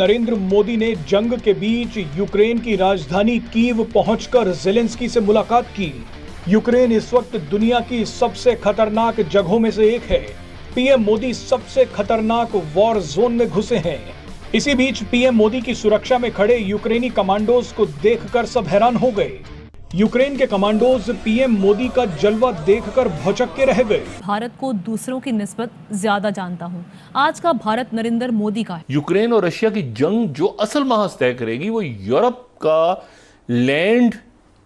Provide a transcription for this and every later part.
नरेंद्र मोदी ने जंग के बीच यूक्रेन की राजधानी कीव पहुंचकर जेलेंस्की से मुलाकात की। यूक्रेन इस वक्त दुनिया की सबसे खतरनाक जगहों में से एक है। पीएम मोदी सबसे खतरनाक वॉर जोन में घुसे हैं। इसी बीच पीएम मोदी की सुरक्षा में खड़े यूक्रेनी कमांडोज को देखकर सब हैरान हो गए। यूक्रेन के कमांडोज पीएम मोदी का जलवा देखकर भौचक्के के रह गए। भारत को दूसरों की निस्बत ज्यादा जानता हूं। आज का भारत नरेंद्र मोदी का है। यूक्रेन और रशिया की जंग जो असल महाज तय करेगी वो यूरोप का लैंड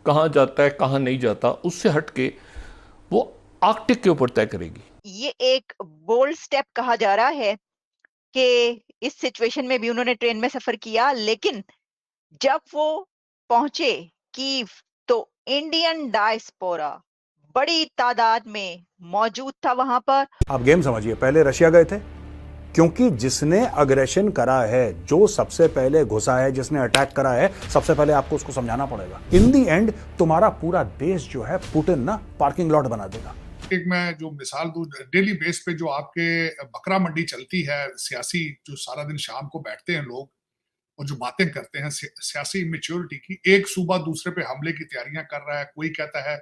कहां जाता है कहां नहीं जाता, उससे हटके वो आर्कटिक के ऊपर तय करेगी। ये एक बोल्ड स्टेप कहा जा रहा है कि इस सिचुएशन में भी उन्होंने ट्रेन में सफर किया, लेकिन जब वो पहुंचे कीव तो इंडियन डायस्पोरा बड़ी तादाद में मौजूद था वहां पर। आप गेम समझिए, पहले रशिया गए थे क्योंकि जिसने अग्रेशन करा है, जो सबसे पहले घुसा है, जिसने अटैक करा है, सबसे पहले आपको उसको समझाना पड़ेगा। इन दी एंड तुम्हारा पूरा देश जो है पुतिन ना पार्किंग लॉट बना देगा। एक मैं जो मिसाल दूं, डेली बेस पे जो आपके बकरा मंडी चलती है सियासी, जो सारा दिन शाम को बैठते हैं लोग और जो बातें करते हैं सियासी इमेच्योरिटी की, एक सूबा दूसरे पे हमले की तैयारियां कर रहा है, कोई कहता है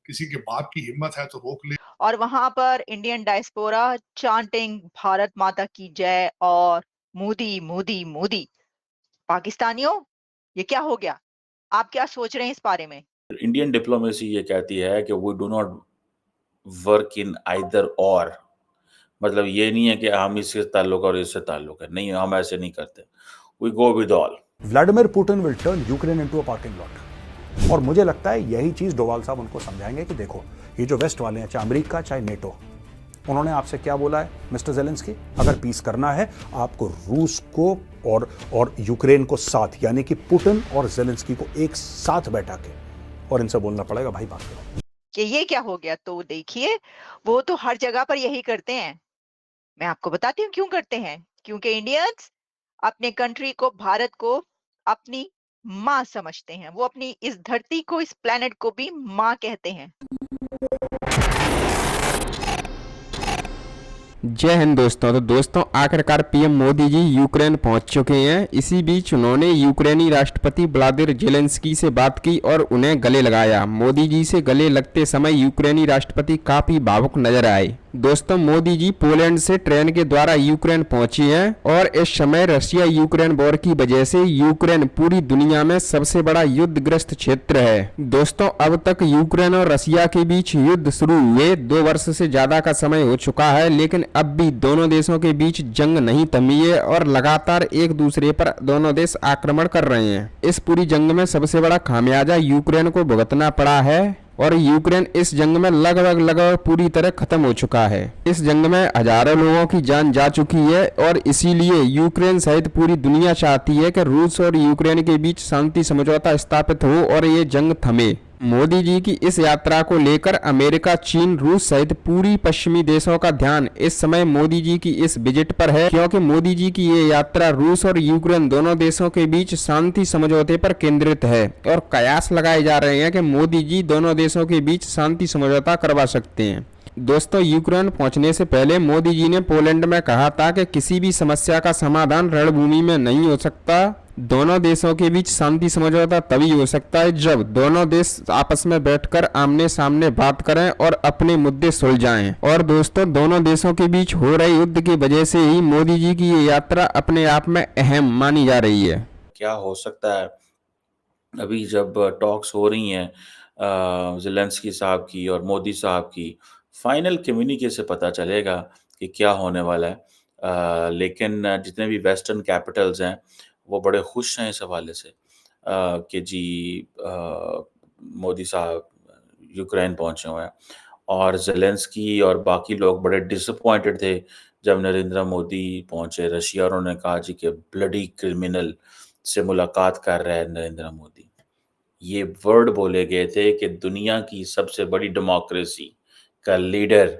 किसी के बाप की हिम्मत है तो रोक ले। और वहां पर इंडियन डायस्पोरा चांटिंग भारत माता की जय और मोदी मोदी मोदी। पाकिस्तानियों, ये क्या हो गया? आप क्या सोच रहे हैं इस बारे में? इंडियन डिप्लोमेसी ये कहती है कि we do not work in either or, मतलब ये नहीं है कि हम इससे ताल्लुक और इससे ताल्लुक है, नहीं, हम ऐसे नहीं करते। We go with all. Vladimir Putin will turn Ukraine into a parking lot. और मुझे लगता है यही चीज डोवाल साहब उनको समझाएंगे कि देखो, ये जो वेस्ट वाले हैं, चाहे अमेरिका चाहे नेटो, उन्होंने आपसे क्या बोला है मिस्टर जेलेंस्की, अगर पीस करना है आपको रूस को और यूक्रेन को साथ, यानी कि पुतिन और जेलेंस्की को एक साथ बैठा के और इनसे बोलना पड़ेगा, भाई बात करो कि ये क्या हो गया। तो देखिए, वो तो हर जगह पर यही करते हैं। मैं आपको बताती हूँ क्यों करते हैं। क्योंकि इंडियंस अपने कंट्री को, भारत को अपनी माँ समझते हैं। वो अपनी इस धरती को, इस प्लेनेट को भी माँ कहते हैं। जय हिंद दोस्तों। तो दोस्तों, आखिरकार पीएम मोदी जी यूक्रेन पहुंच चुके हैं। इसी बीच उन्होंने यूक्रेनी राष्ट्रपति व्लादिमीर जेलेंस्की से बात की और उन्हें गले लगाया। मोदी जी से गले लगते समय यूक्रेनी राष्ट्रपति काफी भावुक नजर आए। दोस्तों, मोदी जी पोलैंड से ट्रेन के द्वारा यूक्रेन पहुंची हैं और इस समय रशिया यूक्रेन वॉर की वजह से यूक्रेन पूरी दुनिया में सबसे बड़ा युद्धग्रस्त क्षेत्र है। दोस्तों, अब तक यूक्रेन और रशिया के बीच युद्ध शुरू हुए 2 वर्ष से ज्यादा का समय हो चुका है, लेकिन अब भी दोनों देशों के बीच जंग नहीं थमी है और लगातार एक दूसरे पर दोनों देश आक्रमण कर रहे हैं। इस पूरी जंग में सबसे बड़ा खामियाजा यूक्रेन को भुगतना पड़ा है और यूक्रेन इस जंग में लगभग पूरी तरह खत्म हो चुका है। इस जंग में हजारों लोगों की जान जा चुकी है और इसीलिए यूक्रेन सहित पूरी दुनिया चाहती है कि रूस और यूक्रेन के बीच शांति समझौता स्थापित हो और ये जंग थमे। मोदी जी की इस यात्रा को लेकर अमेरिका, चीन, रूस सहित पूरी पश्चिमी देशों का ध्यान इस समय मोदी जी की इस विजिट पर है, क्योंकि मोदी जी की ये यात्रा रूस और यूक्रेन दोनों देशों के बीच शांति समझौते पर केंद्रित है और कयास लगाए जा रहे हैं कि मोदी जी दोनों देशों के बीच शांति समझौता करवा सकते हैं। दोस्तों, यूक्रेन पहुंचने से पहले मोदी जी ने पोलैंड में कहा था कि किसी भी समस्या का समाधान रणभूमि में नहीं हो सकता। दोनों देशों के बीच शांति समझौता तभी हो सकता है जब दोनों देश आपस में बैठकर आमने सामने बात करें और अपने मुद्दे सुलझाएं। और दोस्तों, दोनों देशों के बीच हो रहे युद्ध की वजह से ही मोदी जी की ये यात्रा अपने आप में अहम मानी जा रही है। क्या हो सकता है, अभी जब टॉक्स हो रही हैं ज़ेलेंस्की साहब की और मोदी साहब की, फाइनल कम्युनिके से पता चलेगा कि क्या होने वाला है। लेकिन जितने भी वेस्टर्न कैपिटल्स हैं वो बड़े खुश हैं इस हवाले से कि जी मोदी साहब यूक्रेन पहुंचे हुए हैं। और ज़ेलेंस्की और बाकी लोग बड़े डिसअपॉइंटेड थे जब नरेंद्र मोदी पहुंचे रशिया और उन्होंने कहा जी कि ब्लडी क्रिमिनल से मुलाकात कर रहे हैं नरेंद्र मोदी। ये वर्ड बोले गए थे कि दुनिया की सबसे बड़ी डेमोक्रेसी का लीडर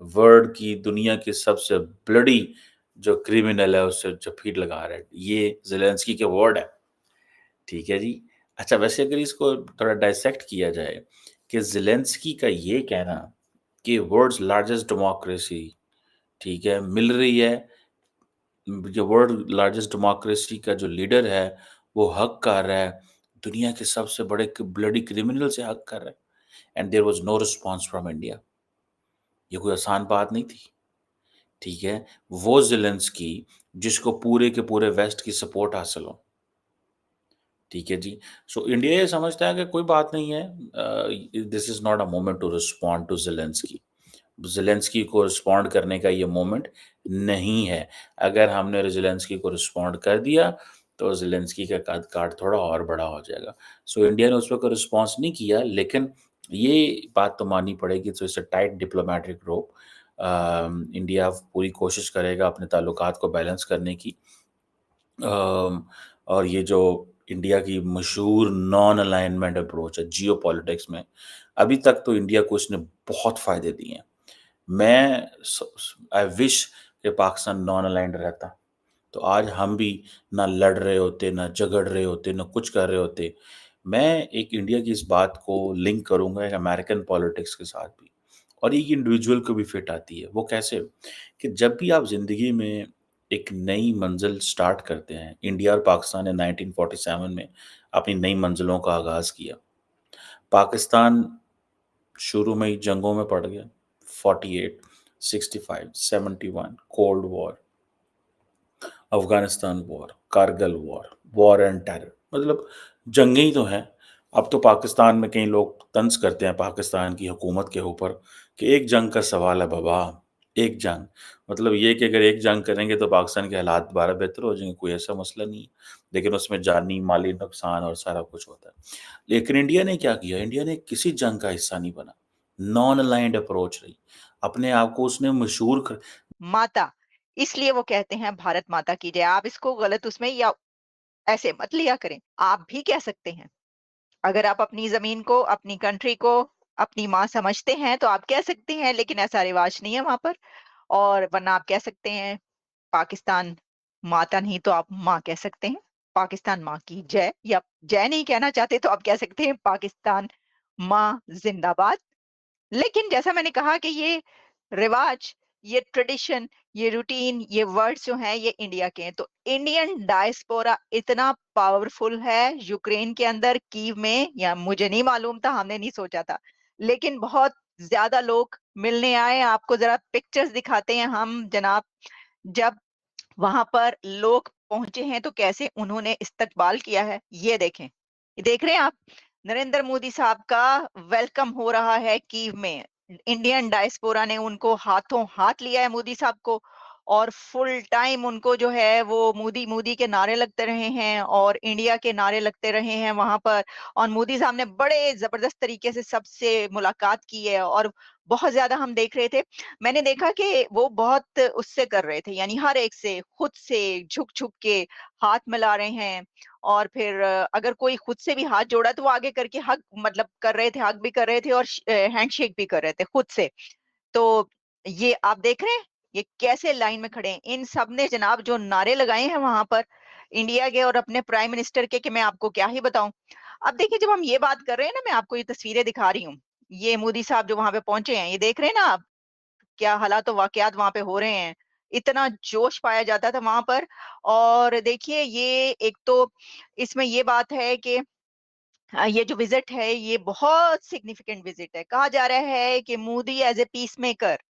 वर्ल्ड की दुनिया की सबसे ब्लडी जो क्रिमिनल है उससे जफीर लगा रहा है। ये ज़ेलेंस्की के वर्ड है, ठीक है जी। अच्छा, वैसे अगर इसको थोड़ा डाइसेक्ट किया जाए कि ज़ेलेंस्की का ये कहना कि वर्ल्ड्स लार्जेस्ट डेमोक्रेसी, ठीक है, मिल रही है जो वर्ल्ड लार्जेस्ट डेमोक्रेसी का जो लीडर है वो हक कर रहा है, दुनिया के सबसे बड़े ब्लडी क्रिमिनल से हक कर रहा है, and there was no response from India. ये कोई आसान बात नहीं थी, ठीक है। वो ज़ेलेंस्की जिसको पूरे के पूरे वेस्ट की सपोर्ट हासिल हो, ठीक है जी। सो इंडिया ये समझता है कि कोई बात नहीं है, this is not a moment to respond to Zelensky. Zelensky को रिस्पॉन्ड करने का ये मोमेंट नहीं है। अगर हमने ज़ेलेंस्की को रिस्पॉन्ड कर दिया तो ज़ेलेंस्की का कद काठ थोड़ा और बड़ा हो जाएगा। सो इंडिया ने उस पर कोई रिस्पॉन्स नहीं किया, लेकिन ये बात तो माननी पड़ेगी, तो it's a tight diplomatic rope. India पूरी कोशिश करेगा अपने ताल्लुकात को बैलेंस करने की। और ये जो इंडिया की मशहूर नॉन अलाइनमेंट अप्रोच है जियोपॉलिटिक्स में, अभी तक तो इंडिया को इसने बहुत फ़ायदे दिए हैं। मैं आई विश कि पाकिस्तान नॉन अलाइंड रहता, तो आज हम भी ना लड़ रहे होते, ना झगड़ रहे होते, ना कुछ कर रहे होते। मैं एक इंडिया की इस बात को लिंक करूँगा एक अमेरिकन पॉलिटिक्स के साथ भी, और एक इंडिविजुअल को भी फिट आती है। वो कैसे? कि जब भी आप ज़िंदगी में एक नई मंज़िल स्टार्ट करते हैं, इंडिया और पाकिस्तान ने 1947 में अपनी नई मंज़िलों का आगाज़ किया। पाकिस्तान शुरू में ही जंगों में पड़ गया, 48, 65, 71, cold war, Afghanistan war, Kargil war, war and terror, मतलब जंगें ही तो हैं। अब तो पाकिस्तान में कई लोग तंज़ करते हैं पाकिस्तान की हुकूमत के ऊपर कि एक जंग का सवाल है बाबा, एक जंग। मतलब ये कि अगर एक जंग करेंगे तो पाकिस्तान के हालात दोबारा बेहतर हो जाएँगे, कोई ऐसा मसला नहीं है। लेकिन उसमें जानी, माली नुकसान और सारा कुछ होता है। लेकिन इंडिया ने क्या किया? इंडिया ने किसी जंग का हिस्सा नहीं बना, नॉन अलाइन्ड अप्रोच रही। अपने आप को उसने मशहूर क माता, इसलिए वो कहते हैं भारत माता की जय। आप इसको गलत उसमें या ऐसे मत लिया करें। आप भी कह सकते हैं। अगर आप अपनी ज़मीन को, अपनी कंट्री को अपनी माँ समझते हैं, तो आप कह सकते हैं, लेकिन ऐसा रिवाज नहीं है वहाँ पर। और वरना आप कह सकते हैं, पाकिस्तान माता नहीं तो आप माँ कह सकते हैं। पाकिस्तान माँ की जय, या जय नहीं कहना चाहते तो आप कह सकते हैं पाकिस्तान माँ ज़िंदाबाद। लेकिन जैसा मैंने कहा कि ये रिवाज, ये ट्रेडिशन, ये रूटीन, ये वर्ड्स जो हैं ये इंडिया के हैं। तो इंडियन डायस्पोरा इतना पावरफुल है यूक्रेन के अंदर, कीव में, या मुझे नहीं मालूम था, हमने नहीं सोचा था। लेकिन बहुत ज़्यादा लोग मिलने आए। आपको ज़रा पिक्चर्स दिखाते हैं हम जनाब, जब वहाँ पर लोग पहुँचे हैं तो कैसे उन्होंने इस्तकबाल किया है, ये देखें। ये देख रहे हैं आप? नरेंद्र मोदी साहब का वेलकम हो रहा है कीव में। इंडियन डायस्पोरा ने उनको हाथों हाथ लिया है मोदी साहब को, और फुल टाइम उनको जो है वो मोदी मोदी के नारे लगते रहे हैं और इंडिया के नारे लगते रहे हैं वहां पर। और मोदी साहब ने बड़े जबरदस्त तरीके से सबसे मुलाकात की है, और बहुत ज्यादा हम देख रहे थे। मैंने देखा कि वो बहुत उससे कर रहे थे, यानी हर एक से खुद से झुक झुक के हाथ मिला रहे हैं। और फिर अगर कोई खुद से भी हाथ जोड़ा तो वो आगे करके हग मतलब कर रहे थे, हग भी कर रहे थे और हैंडशेक भी कर रहे थे खुद से। तो ये आप देख रहे हैं, ये कैसे लाइन में खड़े हैं। इन सब ने जनाब जो नारे लगाए हैं वहां पर इंडिया के और अपने प्राइम मिनिस्टर के, कि मैं आपको क्या ही बताऊं। अब देखिए, जब हम ये बात कर रहे हैं ना, मैं आपको ये तस्वीरें दिखा रही हूँ। ये मोदी साहब जो वहां पे पहुंचे हैं, ये देख रहे हैं ना आप, क्या हालात और वाकयात वहां पे हो रहे हैं। इतना जोश पाया जाता था वहां पर। और देखिए, ये एक तो इसमें ये बात है कि ये जो विजिट है ये बहुत सिग्निफिकेंट विजिट है। कहा जा रहा है कि Modi as a peace maker